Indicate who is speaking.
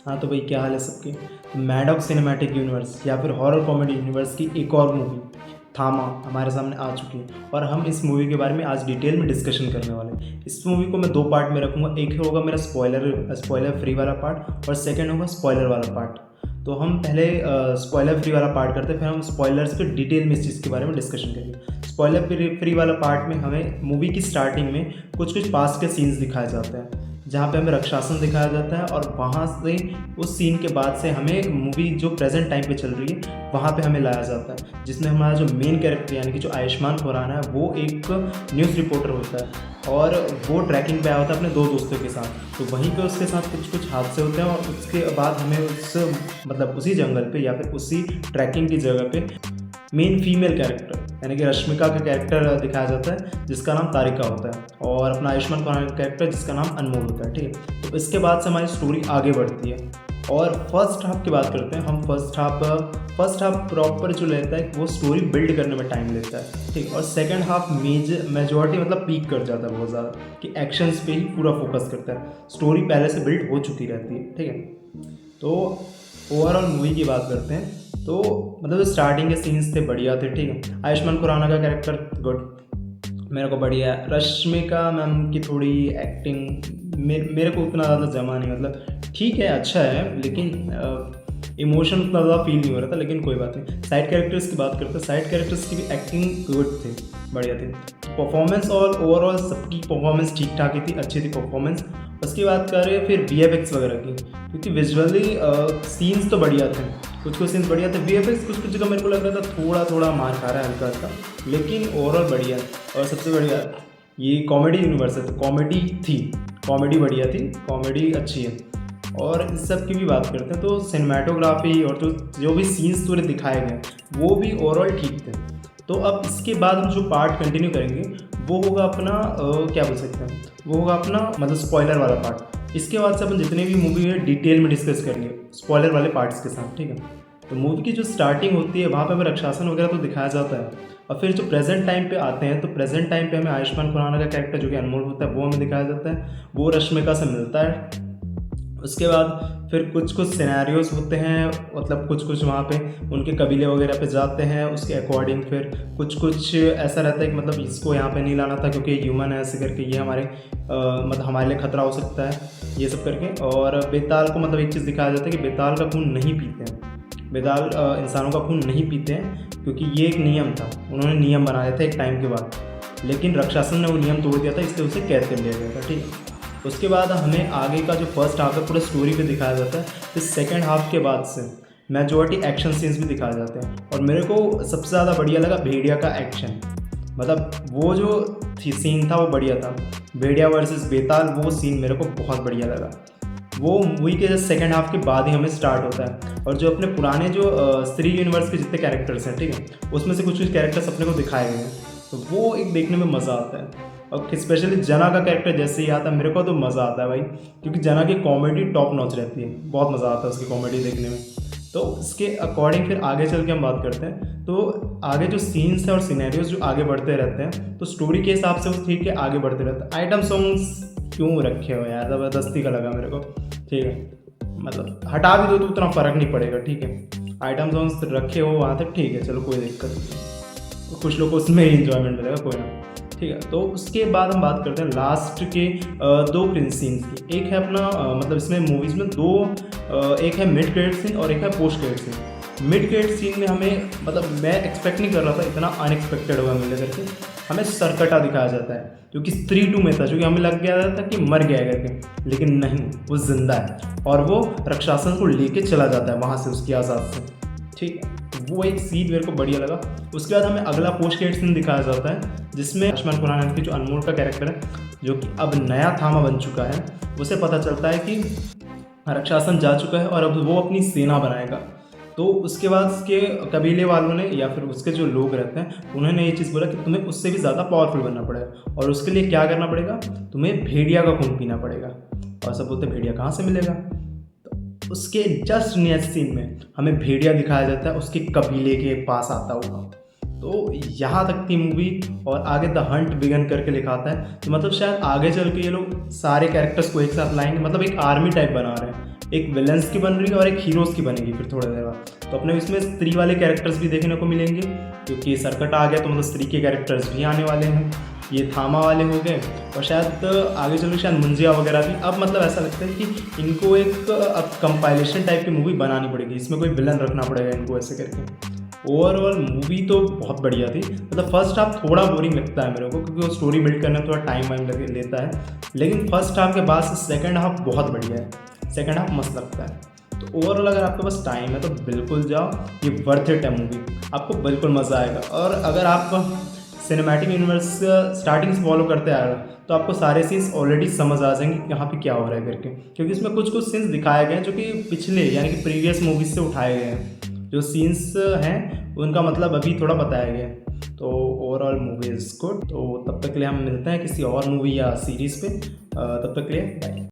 Speaker 1: हाँ तो भाई, क्या हाल है सबके। तो मैडॉक सिनेमैटिक यूनिवर्स या फिर हॉरर कॉमेडी यूनिवर्स की एक और मूवी थामा हमारे सामने आ चुकी है, और हम इस मूवी के बारे में आज डिटेल में डिस्कशन करने वाले हैं। इस मूवी को मैं दो पार्ट में रखूँगा। एक होगा मेरा स्पॉइलर फ्री वाला पार्ट, और सेकंड होगा स्पॉइलर वाला पार्ट। तो हम पहले स्पॉइलर फ्री वाला पार्ट करते हैं, फिर हम स्पॉयलर्स के डिटेल में इस चीज़ के बारे में डिस्कशन करेंगे। स्पॉइलर फ्री वाला पार्ट में हमें मूवी की स्टार्टिंग में कुछ पास्ट के सीन्स दिखाए जाते हैं, जहाँ पे हमें रक्षासन दिखाया जाता है, और वहाँ से उस सीन के बाद से हमें मूवी जो प्रेजेंट टाइम पे चल रही है वहाँ पे हमें लाया जाता है, जिसमें हमारा जो मेन कैरेक्टर यानी कि जो आयुष्मान खुराना है वो एक न्यूज़ रिपोर्टर होता है, और वो ट्रैकिंग पे आया होता है अपने दो दोस्तों के साथ। तो वहीं पे उसके साथ कुछ हादसे होते हैं, और उसके बाद हमें उसी जंगल पे या फिर उसी ट्रैकिंग की जगह पे मेन फीमेल कैरेक्टर यानी कि रश्मिका का कैरेक्टर दिखाया जाता है, जिसका नाम तारिका होता है, और अपना आयुष्मान खुराना का कैरेक्टर जिसका नाम अनमोल होता है। ठीक है, तो इसके बाद से हमारी स्टोरी आगे बढ़ती है, और फर्स्ट हाफ की बात करते हैं हम। फर्स्ट हाफ प्रॉपर जो लेता है वो स्टोरी बिल्ड करने में टाइम लेता है, ठीक। और सेकंड हाफ मेजॉरिटी मतलब पीक कर जाता है बहुत ज़्यादा, कि एक्शंस पे ही पूरा फोकस करता है। स्टोरी पहले से बिल्ड हो चुकी रहती है, ठीक है। तो ओवरऑल मूवी की बात करते हैं तो मतलब स्टार्टिंग के सीन्स थे बढ़िया थे, ठीक है। आयुष्मान खुराना का कैरेक्टर गुड, मेरे को बढ़िया है। रश्मिका मैम की थोड़ी एक्टिंग मेरे को उतना ज़्यादा जमा नहीं, मतलब ठीक है, अच्छा है, लेकिन इमोशन उतना ज़्यादा फील नहीं हो रहा था, लेकिन कोई बात नहीं। साइड कैरेक्टर्स की बात करते हैं, साइड कैरेक्टर्स की भी एक्टिंग गुड थी, बढ़िया थी। परफॉर्मेंस और ओवरऑल सबकी परफॉर्मेंस ठीक ठाक ही थी, अच्छी थी परफॉर्मेंस। उसकी बात करें फिर VFX वगैरह की, क्योंकि विजुअली सीन्स तो बढ़िया थे, कुछ सीन्स बढ़िया थे। VFX कुछ जगह मेरे को लग रहा था थोड़ा मार खा रहा है हल्का हल्का, लेकिन ओवरऑल बढ़िया। और सबसे बढ़िया ये कॉमेडी यूनिवर्स है, तो कॉमेडी बढ़िया थी, कॉमेडी अच्छी है। और इस सब की भी बात करते हैं तो सिनेमाटोग्राफी और तो जो भी सीन्स पूरे दिखाए गए वो भी ओवरऑल ठीक थे। तो अब इसके बाद हम जो पार्ट कंटिन्यू करेंगे वो होगा अपना क्या बोल सकते हैं, वो होगा अपना मतलब स्पॉइलर वाला पार्ट। इसके बाद से अपन जितने भी मूवी है डिटेल में डिस्कस करेंगे स्पॉइलर वाले पार्ट्स के साथ, ठीक है। तो मूवी की जो स्टार्टिंग होती है वहाँ पे हमें रक्षासन वगैरह तो दिखाया जाता है, और फिर जो प्रेजेंट टाइम पे आते हैं तो प्रेजेंट टाइम पे हमें आयुष्मान खुराना का कैरेक्टर जो कि अनमोल होता है वो हमें दिखाया जाता है, वो रश्मिका से मिलता है। उसके बाद फिर कुछ सिनेरियोज होते हैं, मतलब कुछ वहाँ पे उनके कबीले वगैरह पे जाते हैं, उसके अकॉर्डिंग फिर कुछ ऐसा रहता है कि मतलब इसको यहाँ पे नहीं लाना था क्योंकि ह्यूमन है, ऐसे करके ये मतलब हमारे लिए खतरा हो सकता है, ये सब करके। और बेताल को मतलब एक चीज़ दिखाया जाता है कि बेताल का खून नहीं पीते हैं, बेताल इंसानों का खून नहीं पीते हैं, क्योंकि ये एक नियम था, उन्होंने नियम बनाया था एक टाइम के बाद, लेकिन रक्षासन ने वो नियम तोड़ दिया था, इसलिए उसे कैद कर लिया गया था, ठीक है। उसके बाद हमें आगे का जो फर्स्ट हाफ है पूरा स्टोरी पे दिखाया जाता है, फिर सेकंड हाफ के बाद से मेजॉरिटी एक्शन सीन्स भी दिखाए जाते हैं। और मेरे को सबसे ज़्यादा बढ़िया लगा भेड़िया का एक्शन, मतलब वो जो सीन था वो बढ़िया था, भेड़िया वर्सेस बेताल, वो सीन मेरे को बहुत बढ़िया लगा। वो मूवी के जस्ट सेकंड हाफ के बाद ही हमें स्टार्ट होता है, और जो अपने पुराने जो स्त्री यूनिवर्स के जितने कैरेक्टर्स हैं, ठीक है, उसमें से कुछ कैरेक्टर्स अपने को दिखाए गए हैं, तो वो एक देखने में मज़ा आता है। और स्पेशली जना का कैरेक्टर जैसे ही आता है मेरे को तो मज़ा आता है भाई, क्योंकि जना की कॉमेडी टॉप नॉच रहती है, बहुत मज़ा आता है उसकी कॉमेडी देखने में। तो इसके अकॉर्डिंग फिर आगे चल के हम बात करते हैं, तो आगे जो सीन्स हैं और सिनेरियोज जो आगे बढ़ते रहते हैं, तो स्टोरी के हिसाब से वो ठीक है आगे बढ़ते रहते हैं। आइटम सॉन्ग्स क्यों रखे हो यार, ज़बरदस्ती का लगा मेरे को, ठीक है, मतलब हटा भी दो तो उतना फ़र्क नहीं पड़ेगा, ठीक है। आइटम सॉन्ग्स रखे हो वहाँ तक ठीक है, चलो कोई दिक्कत नहीं, कुछ लोग को उसमें इंजॉयमेंट मिलेगा, कोई ना, ठीक है। तो उसके बाद हम बात करते हैं लास्ट के दो क्रिंज सीन्स की। एक है अपना मतलब इसमें मूवीज़ में एक है मिड क्रेडिट सीन और एक है post credit scene. Mid credit scene में हमें मतलब मैं एक्सपेक्ट नहीं कर रहा था, इतना अनएक्सपेक्टेड होगा मिले करके, हमें सरकटा दिखाया जाता है जो कि स्त्री 2 में था, जो कि हमें लग गया था कि मर गया करके, लेकिन नहीं, वो जिंदा है, और वो रक्षासन को लेके चला जाता है वहाँ से उसकी आज़ाद से, ठीक है। वो एक सीन मेरे को बढ़िया लगा। उसके बाद हमें अगला पोस्ट क्रेडिट सीन दिखाया जाता है, जिसमें आयुष्मान खुराना की जो अनमोल का कैरेक्टर है, जो कि अब नया थामा बन चुका है, उसे पता चलता है कि रक्षासन जा चुका है और अब वो अपनी सेना बनाएगा। तो उसके बाद उसके कबीले वालों ने या फिर उसके जो लोग रहते हैं उन्होंने ये चीज़ बोला कि तुम्हें उससे भी ज़्यादा पावरफुल बनना पड़ेगा, और उसके लिए क्या करना पड़ेगा, तुम्हें भेड़िया का खून पीना पड़ेगा। और सब बोलते भेड़िया कहाँ से मिलेगा, उसके जस्ट नेक्स्ट सीन में हमें भेड़िया दिखाया जाता है उसके कबीले के पास आता हुआ। तो यहाँ तक थी मूवी, और आगे द हंट बिगन करके लिखा था है, तो मतलब शायद आगे चल के ये लोग सारे कैरेक्टर्स को एक साथ लाएंगे, मतलब एक आर्मी टाइप बना रहे हैं, एक विलन्स की बन रही है और एक हीरोज़ की बनेगी फिर थोड़ी देर बाद। तो अपने इसमें स्त्री वाले कैरेक्टर्स भी देखने को मिलेंगे, क्योंकि सर्कट आ गया तो मतलब स्त्री के कैरेक्टर्स भी आने वाले हैं। ये थामा वाले हो गए और शायद आगे चल के शायद मुंजिया वगैरह भी। अब मतलब ऐसा लगता है कि इनको एक अब कंपाइलेशन टाइप की मूवी बनानी पड़ेगी, इसमें कोई विलन रखना पड़ेगा इनको ऐसे करके। ओवरऑल मूवी तो बहुत बढ़िया थी। मतलब फर्स्ट हाफ थोड़ा बोरिंग लगता है मेरे को, क्योंकि वो स्टोरी बिल्ड करने में थोड़ा टाइम वाइम लगे लेता है, लेकिन फर्स्ट हाफ के बाद से सेकंड हाफ बहुत बढ़िया है, सेकंड हाफ मस्त लगता है। तो ओवरऑल अगर आपके पास टाइम है तो बिल्कुल जाओ, ये वर्थ इट है मूवी, आपको बिल्कुल मज़ा आएगा। और अगर आप सिनेमैटिक यूनिवर्स स्टार्टिंग से फॉलो करते आ रहे हो तो आपको सारे सीन्स ऑलरेडी समझ आ जाएंगे कि यहाँ पे क्या हो रहा है करके, क्योंकि इसमें कुछ कुछ सीन्स दिखाए गए हैं जो कि पिछले यानी कि प्रीवियस मूवीज से उठाए गए हैं। जो सीन्स हैं उनका मतलब अभी थोड़ा बताया गया है। तो ओवरऑल मूवी इज़ गुड। तो तब तक के लिए हम मिलते हैं किसी और मूवी या सीरीज़ पे, तब तक के लिए बाय।